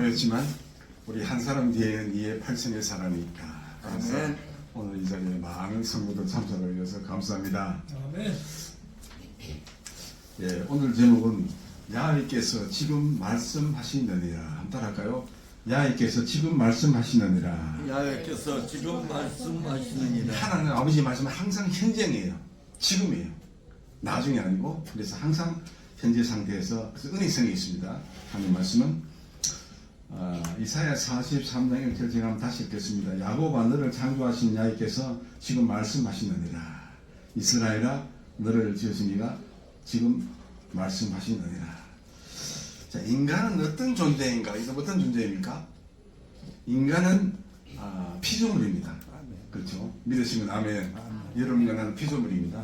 모였지만 우리 한 사람 뒤에는 이에 8천의 사람이 있다. 그래서 아멘. 오늘 이 자리에 많은 성도들 참석을 해주셔서 감사합니다. 아멘. 예, 오늘 제목은 야훼께서 지금 말씀하시느니라. 한번 따라할까요? 야훼께서 지금 말씀하시느니라. 야훼께서 지금 말씀하시느니라. 하나님 아버지 말씀은 항상 현재이에요. 지금이에요. 나중이 아니고. 그래서 항상 현재 상태에서 그래서 은혜성이 있습니다. 하나님 말씀은 이사야 43장 1절 제가 한번 다시 읽겠습니다. 야곱아 너를 창조하신 야훼께서 지금 말씀하시느니라. 이스라엘아 너를 지으신 이가 지금 말씀하시느니라. 자, 인간은 어떤 존재인가? 이거 어떤 존재입니까? 인간은 피조물입니다. 그렇죠? 믿으시면 아멘. 여러분과 나는 피조물입니다.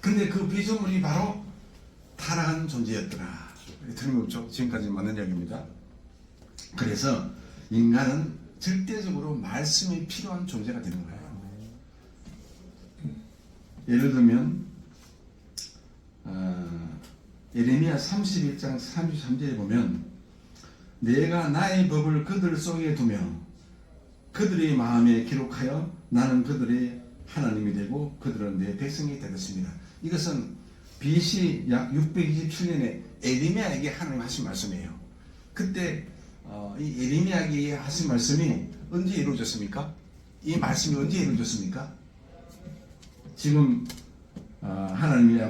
근데 그 피조물이 바로 타락한 존재였더라. 틀림없죠? 지금까지 맞는 이야기입니다. 그래서 인간은 절대적으로 말씀이 필요한 존재가 되는 거예요. 예를 들면 예레미야 31장 33절에 보면 내가 나의 법을 그들 속에 두며 그들의 마음에 기록하여 나는 그들의 하나님이 되고 그들은 내 백성이 되겠습니다. 이것은 BC 약 627년에 예레미야에게 하나님 하신 말씀이에요. 그때 이 예레미야에게 하신 말씀이 언제 이루어졌습니까? 이 말씀이 언제 이루어졌습니까? 지금 하나님이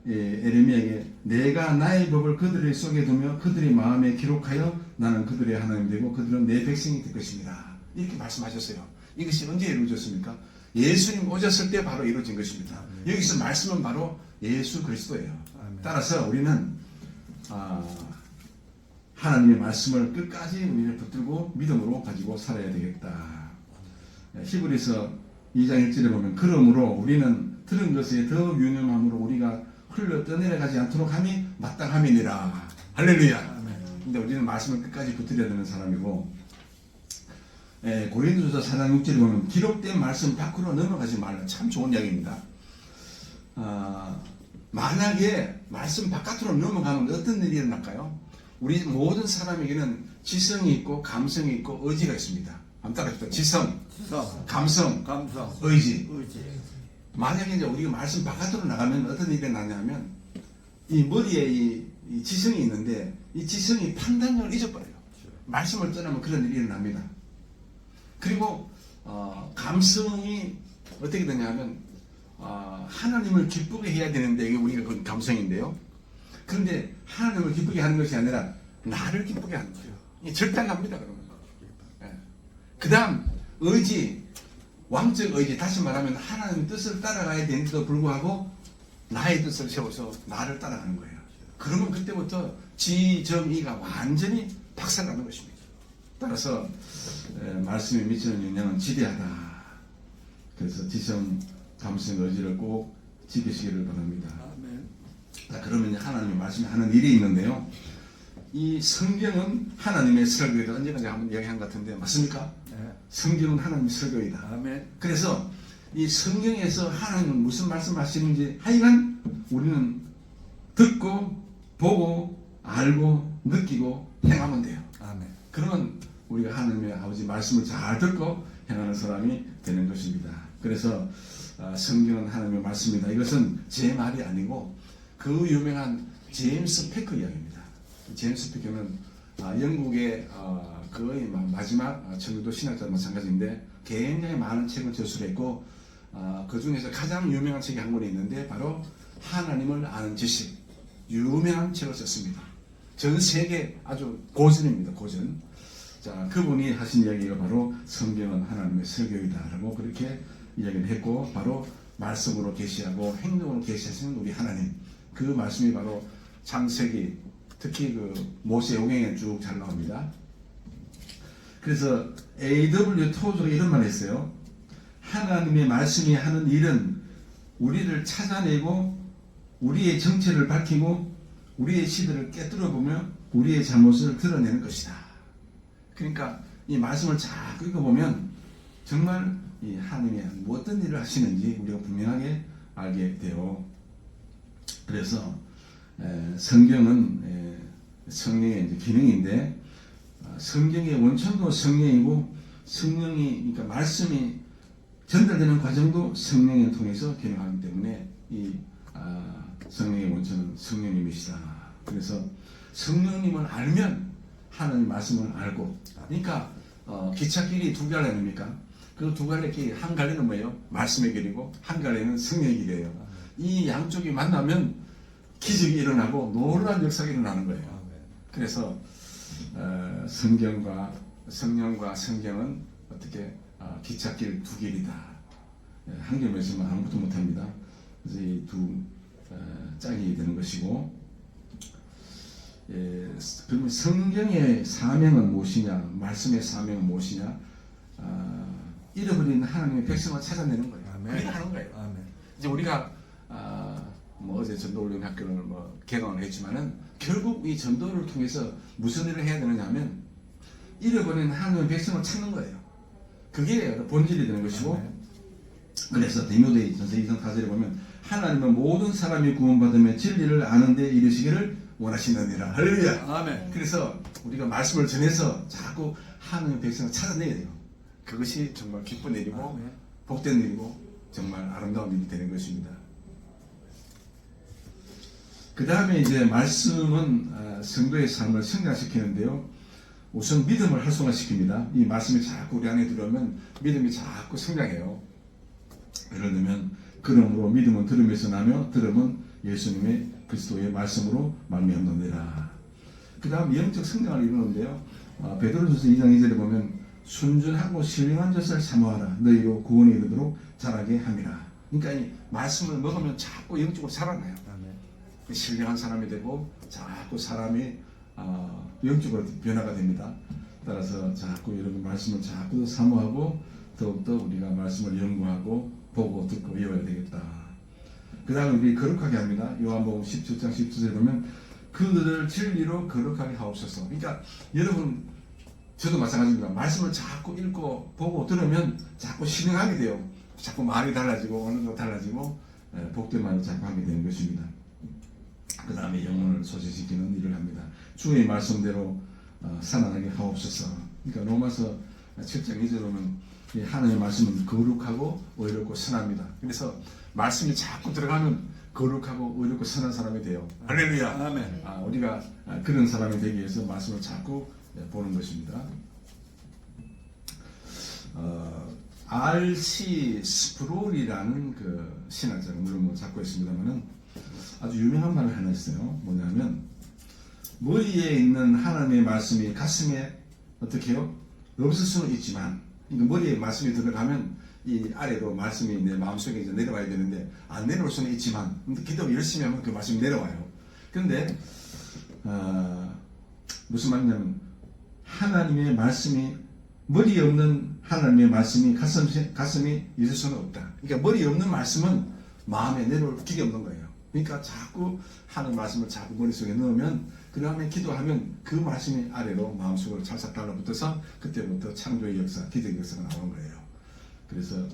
예레미야에게 내가 나의 법을 그들의 속에 두며 그들의 마음에 기록하여 나는 그들의 하나님 되고 그들은 내 백성이 될 것입니다. 이렇게 말씀하셨어요. 이것이 언제 이루어졌습니까? 예수님 오셨을 때 바로 이루어진 것입니다. 여기서 말씀은 바로 예수 그리스도예요. 따라서 우리는 하나님의 말씀을 끝까지 우리를 붙들고 믿음으로 가지고 살아야 되겠다. 히브리서 2장 1절에 보면 그러므로 우리는 들은 것에 더 유념함으로 우리가 흘러 떠내려가지 않도록 함이 마땅함이니라. 할렐루야. 근데 우리는 말씀을 끝까지 붙들어야 되는 사람이고 고린도서 4장 6절에 보면 기록된 말씀 밖으로 넘어가지 말라. 참 좋은 이야기입니다. 만약에 말씀 바깥으로 넘어가면 어떤 일이 일어날까요? 우리 모든 사람에게는 지성이 있고 감성이 있고 의지가 있습니다. 한번 따라합시다. 지성, 감성, 의지. 만약에 이제 우리가 말씀 바깥으로 나가면 어떤 일이 나냐면 이 머리에 이 지성이 있는데 이 지성이 판단력을 잊어버려요. 말씀을 떠나면 그런 일이 일어납니다. 그리고 감성이 어떻게 되냐면 하나님을 기쁘게 해야 되는데 이게 우리가 그 감성인데요. 그런데 하나님을 기쁘게 하는 것이 아니라 나를 기쁘게 하는 거예요. 이게 절대 안 납니다. 그러면. 그 다음 의지, 왕적 의지. 다시 말하면 하나님의 뜻을 따라가야 되는데도 불구하고 나의 뜻을 세워서 나를 따라가는 거예요. 그러면 그때부터 지정의가 완전히 박살나는 것입니다. 따라서 말씀에 미치는 영향은 지대하다. 그래서 지성, 감성, 의지를 꼭 지키시기를 바랍니다. 자, 그러면 하나님의 말씀이 하는 일이 있는데요. 이 성경은 하나님의 설교이다. 언제까지 한번 이야기한 것 같은데 맞습니까? 성경은 하나님의 설교이다. 그래서 이 성경에서 하나님은 무슨 말씀하시는지 하여간 우리는 듣고 보고 알고 느끼고 행하면 돼요. 그러면 우리가 하나님의 아버지 말씀을 잘 듣고 행하는 사람이 되는 것입니다. 그래서 성경은 하나님의 말씀이다. 이것은 제 말이 아니고 그 유명한 제임스 패커 이야기입니다. 제임스 패커는 영국의 거의 마지막 청교도 신학자 마찬가지인데 굉장히 많은 책을 저술했고 그 중에서 가장 유명한 책이 한 권이 있는데 바로 하나님을 아는 지식, 유명한 책을 썼습니다. 전 세계 아주 고전입니다. 고전. 자, 그분이 하신 이야기가 바로 성경은 하나님의 설교이다라고 그렇게 이야기를 했고 바로 말씀으로 계시하고 행동으로 계시하시는 우리 하나님. 그 말씀이 바로 창세기, 특히 그 모세오경에 쭉 잘 나옵니다. 그래서 A.W. 토저가 이런 말을 했어요. 하나님의 말씀이 하는 일은 우리를 찾아내고 우리의 정체를 밝히고 우리의 시대를 깨뜨려보며 우리의 잘못을 드러내는 것이다. 그러니까 이 말씀을 잘 읽어보면 정말 이 하나님이 어떤 일을 하시는지 우리가 분명하게 알게 돼요. 그래서 성경은 성령의 기능인데 성경의 원천도 성령이고 성령이 그러니까 말씀이 전달되는 과정도 성령을 통해서 변화하기 때문에 이 성령의 원천은 성령님이시다. 그래서 성령님을 알면 하나님 말씀을 알고 그러니까 기찻길이 두 갈래 아닙니까? 그 두 갈래 길 한 갈래는 뭐예요? 말씀의 길이고 한 갈래는 성령의 길이에요. 이 양쪽이 만나면 기적이 일어나고 놀라운 역사가 일어나는 거예요. 그래서 성경과 성령과 성경은 어떻게 기찻길 두 길이다. 한 길만 있으면 아무것도 못합니다. 그래서 이 두 짝이 되는 것이고 그러면 성경의 사명은 무엇이냐? 말씀의 사명은 무엇이냐? 잃어버린 하나님의 백성을 찾아내는 거예요. 그게 하는 거예요. 아멘. 이제 우리가 뭐 어제 전도훈련 학교를 뭐 개강을 했지만은 결국 이 전도를 통해서 무슨 일을 해야 되느냐 하면 잃어버린 하나님의 백성을 찾는 거예요. 그게 본질이 되는 것이고 아멘. 그래서 디모데 전서 2장 4절에 보면 하나님은 모든 사람이 구원받으며 진리를 아는 데 이르시기를 원하시느니라. 할렐루야. 아멘. 그래서 우리가 말씀을 전해서 자꾸 하나님의 백성을 찾아내야 돼요. 그것이 정말 기쁜 일이고 아멘. 복된 일이고 정말 아름다운 일이 되는 것입니다. 그 다음에 이제 말씀은 성도의 삶을 성장시키는데요. 우선 믿음을 활성화시킵니다. 이 말씀이 자꾸 우리 안에 들어오면 믿음이 자꾸 성장해요. 예를 들면 그러므로 믿음은 들음에서 나며 들음은 예수님의 그리스도의 말씀으로 말미암느니라. 그 다음 영적 성장을 이루는데요. 베드로전서 2장 2절에 보면 순전하고 신령한 젖을 사모하라. 너희로 구원에 이르도록 자라게 함이라. 그러니까 이 말씀을 먹으면 자꾸 영적으로 살아나요. 신령한 사람이 되고 자꾸 사람이 영적으로 변화가 됩니다. 따라서 자꾸 여러분 말씀을 자꾸 사모하고 더욱더 우리가 말씀을 연구하고 보고 듣고 외워야 되겠다. 그 다음에 우리 거룩하게 합니다. 요한복음 17장 17절에 보면 그들을 진리로 거룩하게 하옵소서. 그러니까 여러분 저도 마찬가지입니다. 말씀을 자꾸 읽고 보고 들으면 자꾸 신령하게 돼요. 자꾸 말이 달라지고 어느 거 달라지고 복된 말을 자꾸 하게 되는 것입니다. 그 다음에 영혼을 소실시키는 일을 합니다. 주의 말씀대로 살아나게 하옵소서. 그러니까 로마서 7장 2절에 보면 하나님의 말씀은 거룩하고 의롭고 선합니다. 그래서 말씀이 자꾸 들어가면 거룩하고 의롭고 선한 사람이 돼요. 할렐루야. 아멘. 우리가 그런 사람이 되기 위해서 말씀을 자꾸 보는 것입니다. R.C. 스프롤이라는 그 신학자가 물론 뭐 잡고 있습니다만은 아주 유명한 말을 하나 있어요. 뭐냐면 머리에 있는 하나님의 말씀이 가슴에 어떻게 해요? 없을 수는 있지만 그러니까 머리에 말씀이 들어가면 이 아래로 말씀이 내 마음속에 이제 내려와야 되는데 안 내려올 수는 있지만 기도 열심히 하면 그 말씀이 내려와요. 그런데 무슨 말이냐면 하나님의 말씀이 머리 없는 하나님의 말씀이 가슴이 있을 수는 없다. 그러니까 머리 없는 말씀은 마음에 내려올 길이 없는 거예요. 그러니까 자꾸 하는 말씀을 자꾸 머릿속에 넣으면 그 다음에 기도하면 그 말씀이 아래로 마음속으로 찰싹 달라붙어서 그때부터 창조의 역사, 기적의 역사가 나오는 거예요. 그래서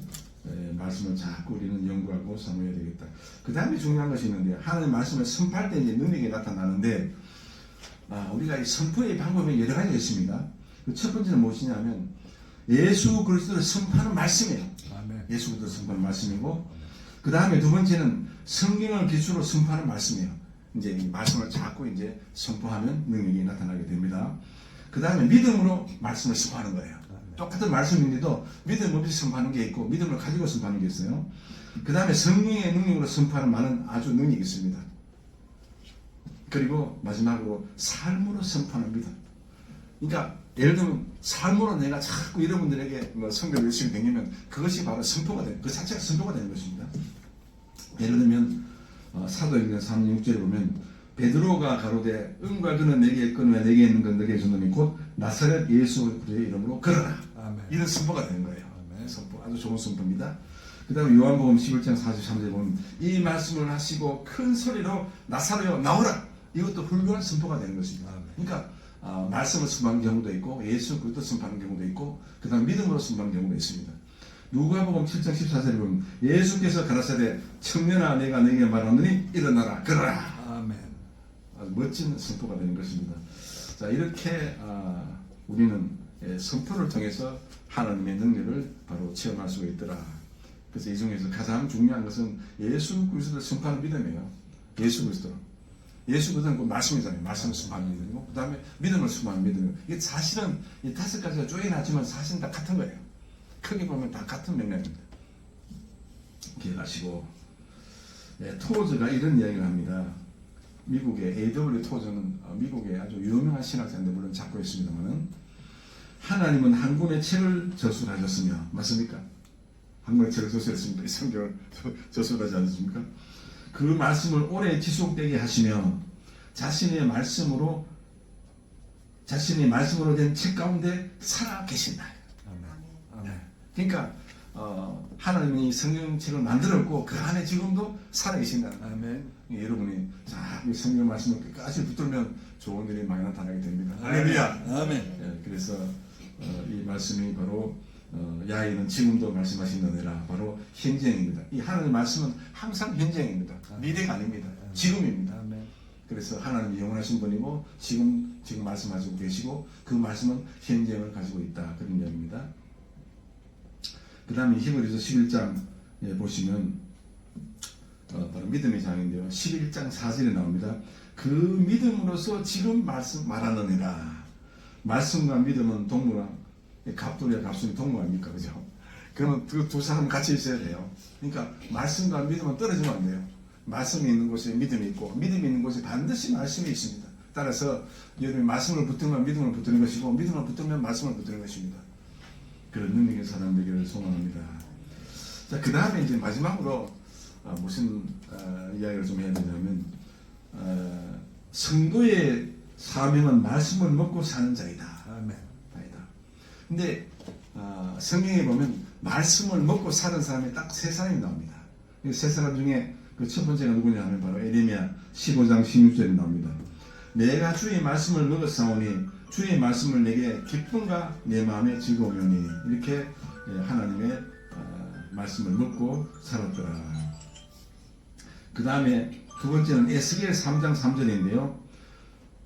말씀을 자꾸 우리는 연구하고 사모해야 되겠다. 그 다음에 중요한 것이 있는데 하나님의 말씀을 선포할 때 이제 능력이 나타나는데 우리가 이 선포의 방법이 여러 가지가 있습니다. 그 첫 번째는 무엇이냐면 예수 그리스도를 선포하는 말씀이에요. 아멘. 예수 그리스도를 선포하는 말씀이고 그 다음에 두 번째는 성경을 기초로 선포하는 말씀이에요. 이제 이 말씀을 자꾸 이제 선포하면 능력이 나타나게 됩니다. 그 다음에 믿음으로 말씀을 선포하는 거예요. 똑같은 말씀인데도 믿음 없이 선포하는 게 있고 믿음을 가지고 선포하는 게 있어요. 그 다음에 성령의 능력으로 선포하는 말은 아주 능력이 있습니다. 그리고 마지막으로 삶으로 선포하는 믿음. 그러니까 예를 들면 삶으로 내가 자꾸 여러분들에게 성경을 열심히 배우면 그것이 바로 선포가 되는, 그 자체가 선포가 되는 것입니다. 예를 들면 사도행전 3장 6절에 보면 베드로가 가로되 은과 금은 내게 있거니와 내게 있는 건 너게 준 놈이 곧 나사렛 예수 그리스도의 이름으로 걸어라. 아멘. 이런 선포가 되는 거예요. 아멘. 선포, 아주 좋은 선포입니다. 그 다음에 요한복음 11장 43절에 보면 이 말씀을 하시고 큰 소리로 나사로여 나오라. 이것도 훌륭한 선포가 되는 것입니다. 아멘. 그러니까 말씀을 선포하는 경우도 있고 예수 그리스도 선포하는 경우도 있고 그 다음 믿음으로 선포하는 경우도 있습니다. 누가복음 7장 14절에 보면 예수께서 가라사대 청년아 내가 너에게 말하노니 일어나라 걸어라. 아멘. 아주 멋진 선포가 되는 것입니다. 자 이렇게 우리는 선포를 통해서 하나님의 능력을 바로 체험할 수가 있더라. 그래서 이 중에서 가장 중요한 것은 예수 그리스도를 선포하는 믿음이에요. 예수 그리스도. 예수 그리스도는 그 말씀이잖아요. 말씀을 선포하는 믿음이고, 그 다음에 믿음을 선포하는 믿음이고, 이게 사실은 이 5가지가 쪼개나지만 사실은 다 같은 거예요. 크게 보면 다 같은 맥락입니다. 기억하시고, 토저가 이런 이야기를 합니다. 미국의 A.W. 토저는 미국의 아주 유명한 신학자인데 물론 잡고 있습니다만은, 하나님은 한 권의 책을 저술하셨으며, 맞습니까? 한 권의 책을 저술했습니까? 이 성경을 저술하지 않습니까? 그 말씀을 오래 지속되게 하시며 자신의 말씀으로 된 책 가운데 살아 계신다. 아멘. 그러니까 하나님이 성경책을 만들었고 그 안에 지금도 살아 계신다. 아멘. 여러분이 이 성경 말씀을 끝까지 붙들면 좋은 일이 많이 나타나게 됩니다. 할렐루야. 아멘. 그래서 이 말씀이 바로 야인은 지금도 말씀하신 은혜라 바로 현재입니다. 이 하나님의 말씀은 항상 현재입니다. 미래가 아닙니다. 지금입니다. 아멘. 그래서 하나님이 영원하신 분이고 지금 말씀하시고 계시고 그 말씀은 현재를 가지고 있다. 그런 이야기입니다. 그 다음에 히브리서 11장 보시면 바로 믿음의 장인데요. 11장 4절에 나옵니다. 그 믿음으로서 지금 말하느니라. 말씀과 믿음은 동무랑 갑돌이와 갑순이 동무 아닙니까? 그죠? 그러면 그 두 사람 같이 있어야 돼요. 그러니까 말씀과 믿음은 떨어지면 안 돼요. 말씀이 있는 곳에 믿음이 있고 믿음이 있는 곳에 반드시 말씀이 있습니다. 따라서 여러분이 말씀을 붙들면 믿음을 붙드는 것이고 믿음을 붙들면 말씀을 붙드는 것입니다. 그런 능력의 사람 되기를 소망합니다. 자, 그 다음에 이제 마지막으로 무슨 이야기를 좀 해야 되냐면 성도의 사명은 말씀을 먹고 사는 자이다. 아멘. 근데 성경에 보면 말씀을 먹고 사는 사람이 딱 3사람이 나옵니다. 이 3사람 중에 그 첫 번째가 누구냐 하면 바로 에레미야 15장 16절에 나옵니다. 내가 주의 말씀을 먹었사오니 주의 말씀을 내게 기쁨과 내 마음에 즐거우니 이렇게 하나님의 말씀을 먹고 살았더라. 그 다음에 두 번째는 에스겔 3장 3절인데요.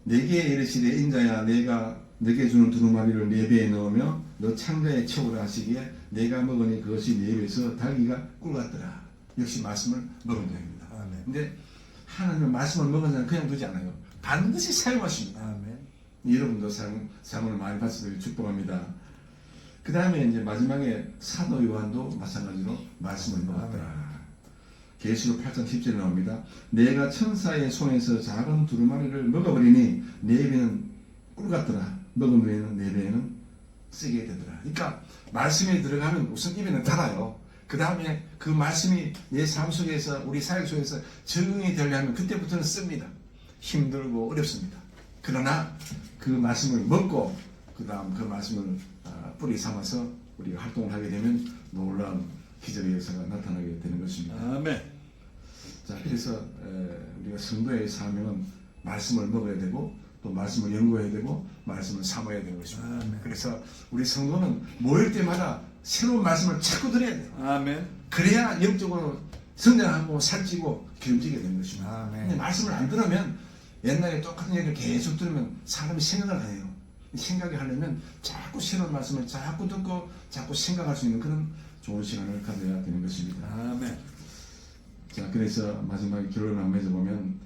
내게 이르시되 인자야 내가 내게 주는 두루마리를 내 배에 넣으며 너 창자에 채우라 하시기에 내가 먹으니 그것이 내 배에서 달기가 꿀 같더라. 역시 말씀을 먹은 자입니다. 아멘. 근데 하나님의 말씀을 먹은 자는 그냥 두지 않아요. 반드시 사용하십니다. 아멘. 여러분도 사용을 많이 받으시길 축복합니다. 그 다음에 이제 마지막에 사도 요한도 마찬가지로 말씀을 먹었더라. 계시록 8장 10절에 나옵니다. 내가 천사의 손에서 작은 두루마리를 먹어버리니 내 배는 꿀 같더라. 먹은 후에는 내 배에는 쓰게 되더라. 그러니까 말씀에 들어가면 우선 입에는 달아요. 그 다음에 그 말씀이 내 삶 속에서 우리 사역 속에서 적응이 되려면 그때부터는 씁니다. 힘들고 어렵습니다. 그러나 그 말씀을 먹고 그 다음 그 말씀을 뿌리 삼아서 우리가 활동을 하게 되면 놀라운 기적의 역사가 나타나게 되는 것입니다. 아멘. 자, 그래서 우리가 성도의 사명은 말씀을 먹어야 되고 또 말씀을 연구해야 되고 말씀을 삼아야 되는 것입니다. 아멘. 그래서 우리 성도는 모일 때마다 새로운 말씀을 자꾸 들어야 돼요. 아멘. 그래야 영적으로 성장하고 살찌고 기름지게 되는 것입니다. 아멘. 근데 말씀을 안 들으면 옛날에 똑같은 얘기를 계속 들으면 사람이 생각을 안 해요. 생각을 하려면 자꾸 새로운 말씀을 자꾸 듣고 자꾸 생각할 수 있는 그런 좋은 시간을 가져야 되는 것입니다. 아멘. 자, 그래서 마지막에 결론을 한번 맺어보면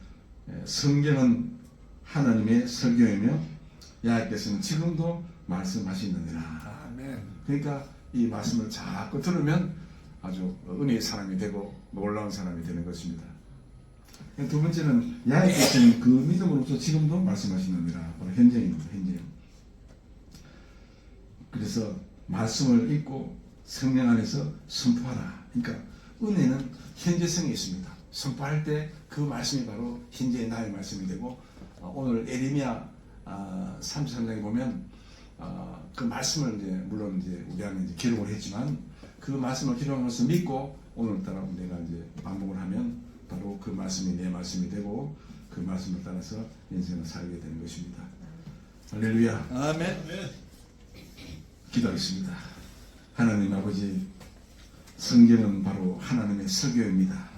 성경은 하나님의 설교이며 야훼께서는 지금도 말씀하시느니라. 아멘. 그러니까 이 말씀을 자꾸 들으면 아주 은혜의 사람이 되고 놀라운 사람이 되는 것입니다. 두 번째는 야훼께서는 그 믿음으로서 지금도 말씀하시느니라. 바로 현재입니다. 현재. 그래서 말씀을 읽고 성령 안에서 선포하라. 그러니까 은혜는 현재성이 있습니다. 선포할 때 그 말씀이 바로 현재의 나의 말씀이 되고 오늘 에레미야 33장에 보면 그 말씀을 이제 물론 이제 우리 안에 이제 기록을 했지만 그 말씀을 기록하면서 믿고 오늘따라 내가 이제 반복을 하면 바로 그 말씀이 내 말씀이 되고 그 말씀을 따라서 인생을 살게 되는 것입니다. 할렐루야. 아멘. 기도하겠습니다. 하나님 아버지, 성경은 바로 하나님의 설교입니다.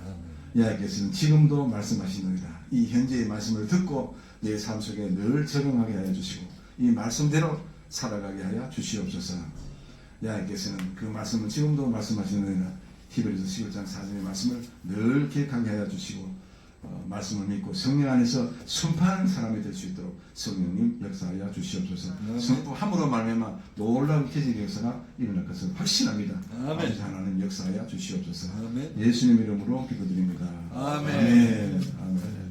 야훼께서는 지금도 말씀하시느니라. 이 현재의 말씀을 듣고 내 삶 속에 늘 적용하게 하여 주시고 이 말씀대로 살아가게 하여 주시옵소서. 야께서는 그 말씀을 지금도 말씀하시는 대로 히브리서 11장 4절의 말씀을 늘 기억하게 하여 주시고 말씀을 믿고 성령 안에서 순파하는 사람이 될 수 있도록 성령님 역사하여 주시옵소서. 선포함으로 말미암아 놀라운 기적의 역사가 일어날 것을 확신합니다. 아버지 하나님 역사하여 주시옵소서. 예수님 이름으로 기도드립니다. 아멘. 아멘. 아멘.